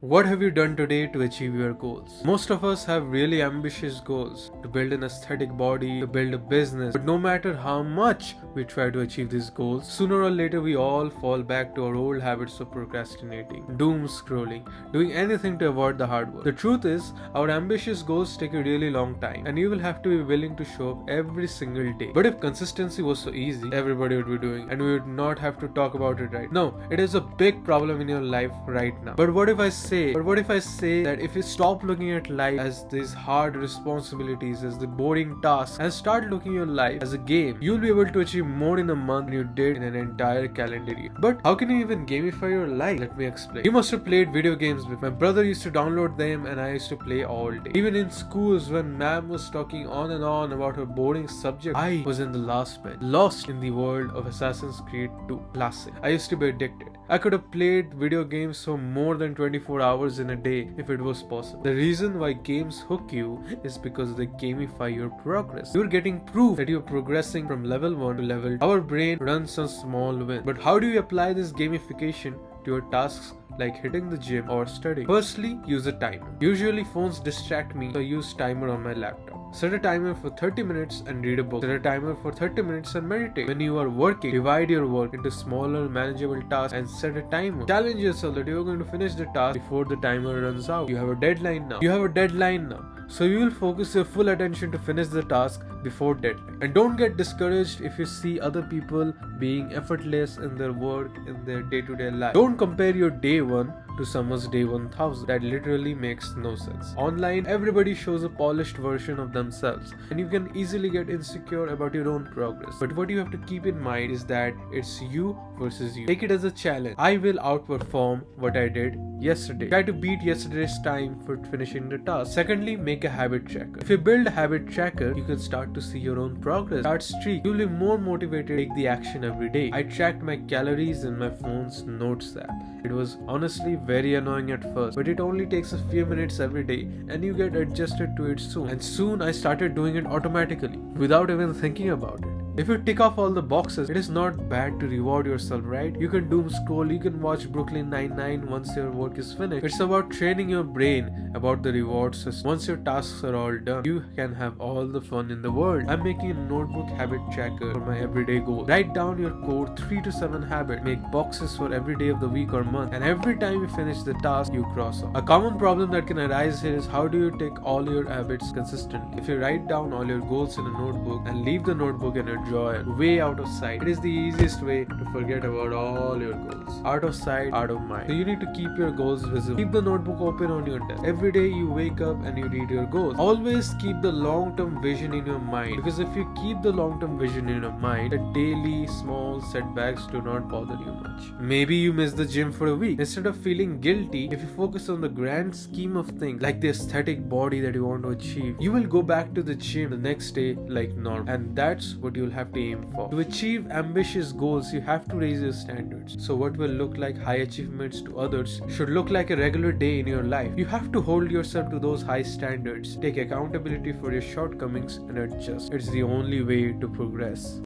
What have you done today to achieve your goals? Most of us have really ambitious goals to build an aesthetic body, to build a business. But no matter how much we try to achieve these goals, sooner or later we all fall back to our old habits of procrastinating, doom scrolling, doing anything to avoid the hard work. The truth is, our ambitious goals take a really long time and you will have to be willing to show up every single day. But if consistency was so easy, everybody would be doing and we would not have to talk about it right now. It is a big problem in your life right now. But what if I say that if you stop looking at life as these hard responsibilities, as the boring tasks, and start looking at your life as a game, you'll be able to achieve more in a month than you did in an entire calendar year. But how can you even gamify your life? Let me explain. You must have played video games with my brother used to download them and I used to play all day. Even in schools when ma'am was talking on and on about her boring subject, I was in the last bench, lost in the world of Assassin's Creed 2 Classic. I used to be addicted. I could have played video games for more than 24 hours in a day if it was possible. The reason why games hook you is because they gamify your progress. You're getting proof that you're progressing from level 1 to level 2. Our brain runs on small wins. But how do you apply this gamification to your tasks like hitting the gym or studying? Firstly, use a timer. Usually phones distract me, so I use timer on my laptop. Set a timer for 30 minutes and read a book. Set a timer for 30 minutes and meditate. When you are working, divide your work into smaller, manageable tasks and set a timer. Challenge yourself that you are going to finish the task before the timer runs out. You have a deadline now. So you will focus your full attention to finish the task before deadline. And don't get discouraged if you see other people being effortless in their work, in their day-to-day life. Don't compare your day 1 to someone's day 1000. That literally makes no sense. Online, everybody shows a polished version of themselves and you can easily get insecure about your own progress. But what you have to keep in mind is that it's you versus you. Take it as a challenge. I will outperform what I did yesterday. Try to beat yesterday's time for finishing the task. Secondly, make a habit tracker. If you build a habit tracker, you can start to see your own progress. Start streak. You'll be more motivated to take the action every day. I tracked my calories in my phone's notes app. It was honestly very annoying at first, but it only takes a few minutes every day and you get adjusted to it soon. And soon I started doing it automatically without even thinking about it. If you tick off all the boxes, it is not bad to reward yourself, right? You can doom scroll, you can watch Brooklyn Nine-Nine once your work is finished. It's about training your brain about the reward system. Once your tasks are all done, you can have all the fun in the world. I'm making a notebook habit tracker for my everyday goals. Write down your core 3 to 7 habits. Make boxes for every day of the week or month. And every time you finish the task, you cross off. A common problem that can arise here is how do you take all your habits consistently? If you write down all your goals in a notebook and leave the notebook in a drawer way out of sight, it is the easiest way to forget about all your goals. Out of sight, out of mind. So you need to keep your goals visible. Keep the notebook open on your desk. Every day you wake up and you read your goals. Always keep the long-term vision in your mind, because if you keep the long-term vision in your mind, the daily small setbacks do not bother you much. Maybe you miss the gym for a week. Instead of feeling guilty, if you focus on the grand scheme of things like the aesthetic body that you want to achieve, you will go back to the gym the next day like normal. And that's what you'll have to aim for. To achieve ambitious goals, you have to raise your standards. So what will look like high achievements to others should look like a regular day in your life. You have to hold yourself to those high standards, take accountability for your shortcomings and adjust. It's the only way to progress.